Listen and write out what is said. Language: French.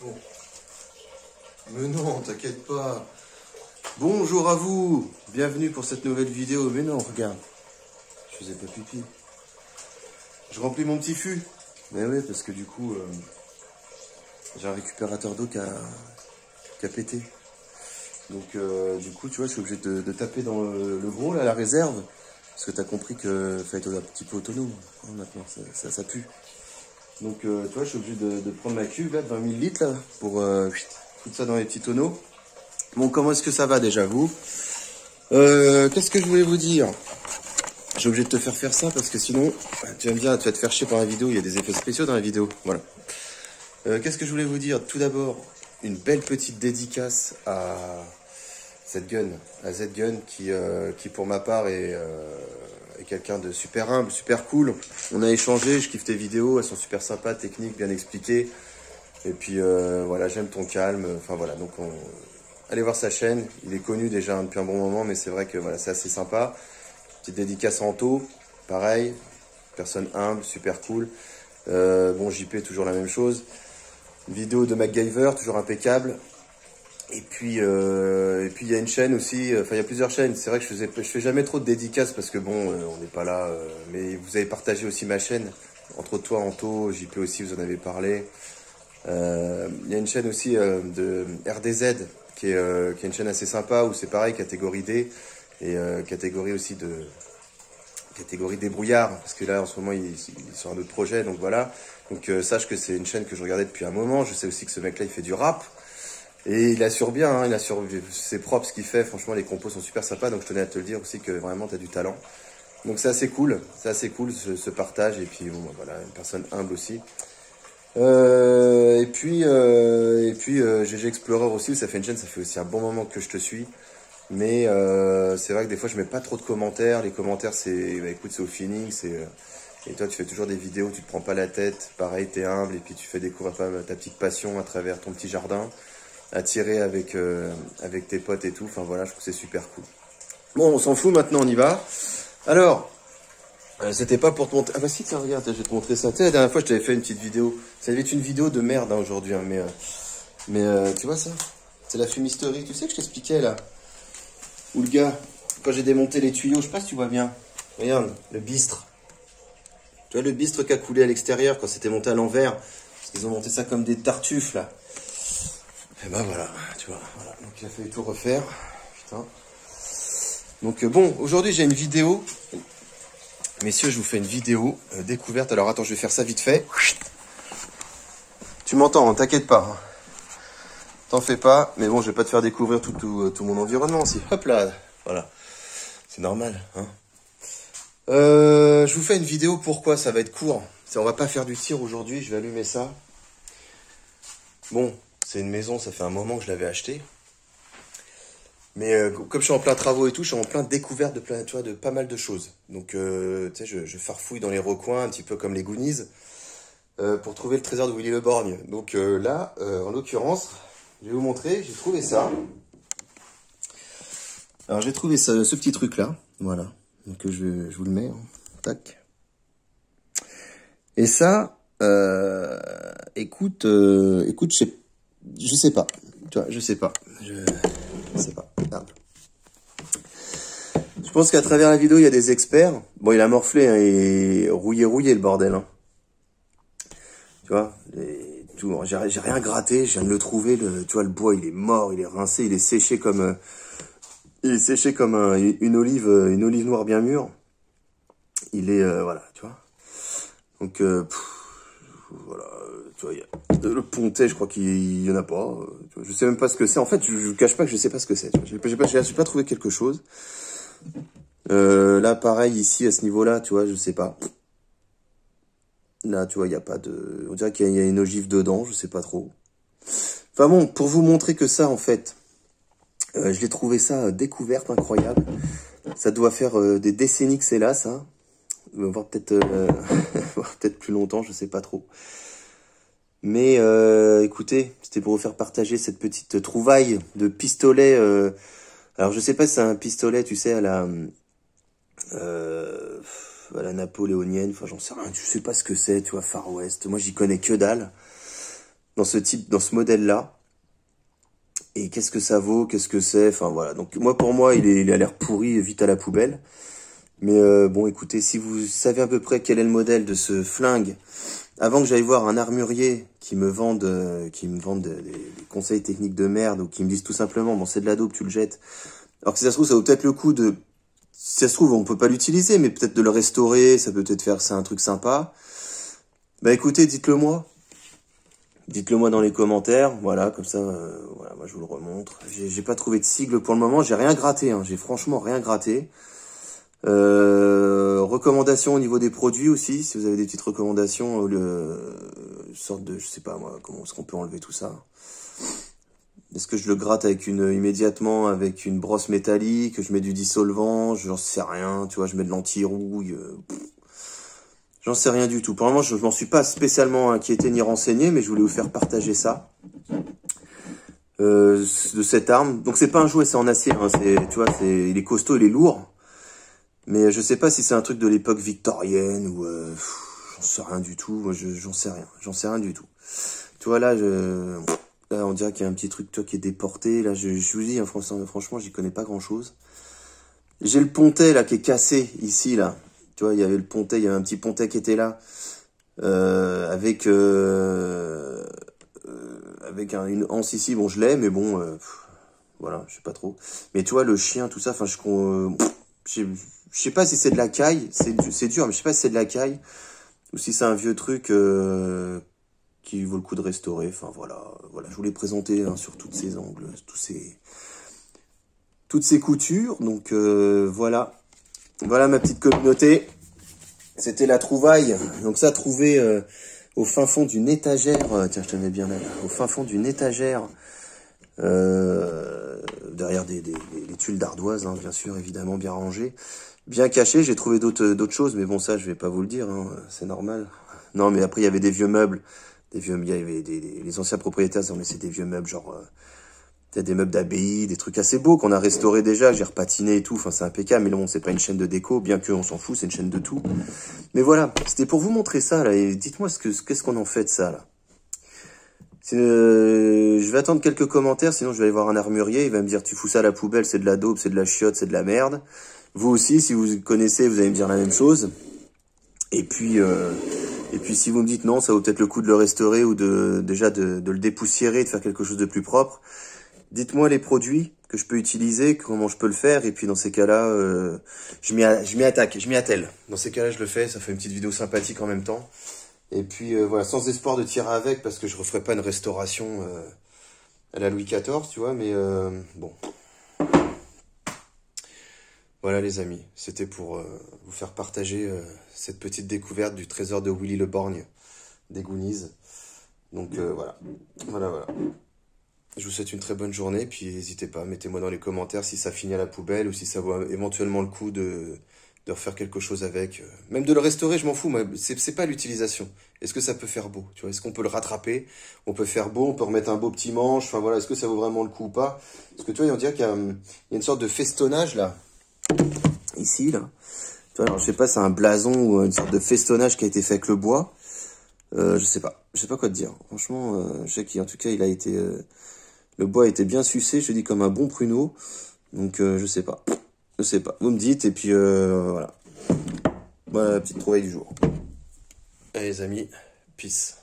Bon. Mais non, t'inquiète pas. Bonjour à vous. Bienvenue pour cette nouvelle vidéo. Mais non, regarde. Je faisais pas pipi. Je remplis mon petit fût. Mais oui, parce que du coup, j'ai un récupérateur d'eau qui a pété. Donc, du coup, tu vois, je suis obligé de taper dans le gros, là, la réserve. Parce que t'as compris qu'il fallait être un petit peu autonome. Hein, maintenant, ça pue. Donc, tu vois, je suis obligé de prendre ma cuve, là, de 20 000 litres, là, pour foutre ça dans les petits tonneaux. Bon, comment est-ce que ça va, déjà, vous? Qu'est-ce que je voulais vous dire? J'ai obligé de te faire ça, parce que sinon, tu vas me dire, tu vas te faire chier par la vidéo, il y a des effets spéciaux dans la vidéo. Voilà. Qu'est-ce que je voulais vous dire? Tout d'abord, une belle petite dédicace à cette gun, à Z-Gun, qui pour ma part est quelqu'un de super humble, super cool. On a échangé, je kiffe tes vidéos, elles sont super sympas, techniques, bien expliquées. Et puis voilà, j'aime ton calme. Enfin voilà, donc allez voir sa chaîne. Il est connu déjà depuis un bon moment, mais c'est vrai que voilà, c'est assez sympa. Petite dédicace en taux, pareil. Personne humble, super cool. Bon, JP, toujours la même chose. Une vidéo de MacGyver, toujours impeccable. Et puis il y a une chaîne aussi, enfin il y a plusieurs chaînes. C'est vrai que je fais jamais trop de dédicaces parce que bon, on n'est pas là. Mais vous avez partagé aussi ma chaîne. Entre toi, Anto, JP aussi, vous en avez parlé. Il y a une chaîne aussi de RDZ qui est une chaîne assez sympa où c'est pareil, catégorie D et catégorie aussi catégorie débrouillard, parce que là en ce moment il est sur un autre projet, donc voilà. Donc sache que c'est une chaîne que je regardais depuis un moment. Je sais aussi que ce mec là il fait du rap et il assure bien, hein, il assure, c'est propre ce qu'il fait, franchement les compos sont super sympas, donc je tenais à te le dire aussi que vraiment tu as du talent. Donc c'est assez cool ce partage, et puis bon voilà, une personne humble aussi. Et puis GG Explorer aussi, ça fait une chaîne, ça fait aussi un bon moment que je te suis. Mais c'est vrai que des fois je mets pas trop de commentaires. Les commentaires c'est, bah, écoute, c'est au feeling, et toi tu fais toujours des vidéos, tu te prends pas la tête. Pareil, t'es humble, et puis tu fais découvrir ta petite passion à travers ton petit jardin, à tirer avec tes potes et tout. Enfin voilà, je trouve que c'est super cool. Bon, on s'en fout maintenant, on y va. Alors, c'était pas pour te montrer. Ah bah si, tiens, regarde, je vais te montrer ça. Tu sais, la dernière fois, je t'avais fait une petite vidéo. Ça devait être une vidéo de merde hein, aujourd'hui, hein, mais tu vois ça? C'est la fumisterie. Tu sais que je t'expliquais là? Où le gars, quand j'ai démonté les tuyaux, je sais pas si tu vois bien. Regarde, le bistre. Tu vois le bistre qui a coulé à l'extérieur quand c'était monté à l'envers. Parce qu'ils ont monté ça comme des tartuffes là. Et bah voilà, tu vois. Voilà. Donc il a fallu tout refaire. Putain. Donc bon, aujourd'hui j'ai une vidéo. Messieurs, je vous fais une vidéo découverte. Alors attends, je vais faire ça vite fait. Tu m'entends, hein, t'inquiète pas. Hein. T'en fais pas, mais bon, je vais pas te faire découvrir tout mon environnement aussi. Hop là, voilà. C'est normal, hein. Je vous fais une vidéo, pourquoi ça va être court. On va pas faire du tir aujourd'hui, je vais allumer ça. Bon, c'est une maison, ça fait un moment que je l'avais achetée. Mais comme je suis en plein travaux et tout, je suis en plein découverte de pas mal de choses. Donc, tu sais, je farfouille dans les recoins, un petit peu comme les Goonies, pour trouver le trésor de Willy le Borgne. Donc là, en l'occurrence, je vais vous montrer, j'ai trouvé ça. Alors, j'ai trouvé ce petit truc-là, voilà. Donc, je vous le mets, hein. Tac. Et ça, écoute, je sais pas. Tu vois, je sais pas. Je sais pas. Merde. Je pense qu'à travers la vidéo, il y a des experts. Bon, il a morflé hein, et rouillé le bordel. Hein. Tu vois, j'ai rien gratté, je viens de le trouver. Tu vois, le bois, il est mort, il est rincé, il est séché comme, une olive noire bien mûre. Il est, voilà, tu vois. Donc, voilà, tu vois, le pontet, je crois qu'il y en a pas. Je sais même pas ce que c'est. En fait, je vous cache pas que je sais pas ce que c'est. J'ai pas trouvé quelque chose. Là, pareil, ici, à ce niveau-là, tu vois, je sais pas. Là, tu vois, il n'y a pas de... On dirait qu'il y a une ogive dedans, je sais pas trop. Enfin bon, pour vous montrer que ça, en fait, je l'ai trouvé ça découverte, incroyable. Ça doit faire des décennies que c'est là, ça. Voire peut-être peut-être plus longtemps, je sais pas trop. Mais écoutez, c'était pour vous faire partager cette petite trouvaille de pistolet. Alors, je sais pas si c'est un pistolet, tu sais, à la napoléonienne, enfin j'en sais rien, je sais pas ce que c'est, tu vois, Far West, moi j'y connais que dalle. dans ce modèle-là. Et qu'est-ce que ça vaut, qu'est-ce que c'est, enfin voilà. Donc moi, pour moi, il a l'air pourri, vite à la poubelle. Mais bon, écoutez, si vous savez à peu près quel est le modèle de ce flingue, avant que j'aille voir un armurier qui me vende des conseils techniques de merde, ou qui me disent tout simplement, bon, c'est de la dope, tu le jettes. Alors que si ça se trouve, ça vaut peut-être le coup de... Si ça se trouve, on peut pas l'utiliser, mais peut-être de le restaurer, ça peut peut-être faire, c'est un truc sympa. Bah écoutez, dites-le moi. Dites-le moi dans les commentaires, voilà, comme ça, voilà, moi je vous le remontre. J'ai pas trouvé de sigle pour le moment, j'ai rien gratté, hein, j'ai franchement rien gratté. Recommandations au niveau des produits aussi, si vous avez des petites recommandations, sorte de, je sais pas moi, comment est-ce qu'on peut enlever tout ça? Est-ce que je le gratte immédiatement avec une brosse métallique, je mets du dissolvant, j'en sais rien, tu vois, je mets de l'anti-rouille, j'en sais rien du tout. Pour le moment, je m'en suis pas spécialement inquiété ni renseigné, mais je voulais vous faire partager ça. De cette arme. Donc c'est pas un jouet, c'est en acier, hein, tu vois, il est costaud, il est lourd. Mais je sais pas si c'est un truc de l'époque victorienne ou j'en sais rien du tout. Moi, j'en sais rien du tout. Tu vois là, là on dirait qu'il y a un petit truc toi qui est déporté. Là, je vous dis, hein, franchement, j'y connais pas grand chose. J'ai le pontet là qui est cassé ici là. Tu vois, il y avait le pontet, il y avait un petit pontet qui était là avec une anse ici. Bon, je l'ai, mais bon, voilà, je sais pas trop. Mais tu vois, le chien, tout ça, enfin, je sais pas si c'est de la caille, c'est dur, mais je sais pas si c'est de la caille ou si c'est un vieux truc qui vaut le coup de restaurer. Enfin voilà, je voulais présenter hein, sur toutes ces angles, toutes ces coutures. Donc voilà ma petite communauté. C'était la trouvaille. Donc ça, trouvé au fin fond d'une étagère. Tiens, je te mets bien là, au fin fond d'une étagère. Derrière les tuiles d'ardoise, hein, bien sûr, évidemment, bien rangées. Bien caché, j'ai trouvé d'autres choses, mais bon, ça, je vais pas vous le dire, hein, c'est normal. Non, mais après, il y avait des vieux meubles, il y avait les anciens propriétaires, ils ont laissé des vieux meubles, genre, peut-être des meubles d'abbaye, des trucs assez beaux qu'on a restaurés déjà, j'ai repatiné et tout, enfin, c'est impeccable, mais non, c'est pas une chaîne de déco, bien qu'on s'en fout, c'est une chaîne de tout. Mais voilà, c'était pour vous montrer ça, là, et dites-moi qu'est-ce qu'on en fait de ça, là. Je vais attendre quelques commentaires, sinon je vais aller voir un armurier, il va me dire, tu fous ça à la poubelle, c'est de la dope, c'est de la chiotte, c'est de la merde. Vous aussi, si vous connaissez, vous allez me dire la même chose. Et puis si vous me dites non, ça vaut peut-être le coup de le restaurer ou déjà de le dépoussiérer, de faire quelque chose de plus propre. Dites-moi les produits que je peux utiliser, comment je peux le faire. Et puis dans ces cas-là, je m'y attelle. Dans ces cas-là, je le fais, ça fait une petite vidéo sympathique en même temps. Et puis voilà, sans espoir de tirer avec, parce que je referai pas une restauration à la Louis XIV, tu vois, mais bon. Voilà les amis, c'était pour vous faire partager cette petite découverte du trésor de Willy Le Borgne des Goonies. Donc voilà. Je vous souhaite une très bonne journée, puis n'hésitez pas, mettez-moi dans les commentaires si ça finit à la poubelle ou si ça vaut éventuellement le coup de refaire quelque chose avec. Même de le restaurer, je m'en fous, moi, c'est pas l'utilisation. Est-ce que ça peut faire beau, tu vois? Est-ce qu'on peut le rattraper? On peut faire beau, on peut remettre un beau petit manche, enfin voilà, est-ce que ça vaut vraiment le coup ou pas? Parce que tu vois, on dirait qu'il y a une sorte de festonnage là. Ici, là. Tu vois, alors, je sais pas, c'est un blason ou une sorte de festonnage qui a été fait avec le bois. Je sais pas quoi te dire. Franchement, je sais qu'en tout cas, il a été... le bois a été bien sucé, je te dis, comme un bon pruneau. Donc, je sais pas. Vous me dites, et puis, voilà. Voilà la petite trouvaille du jour. Allez, les amis, peace.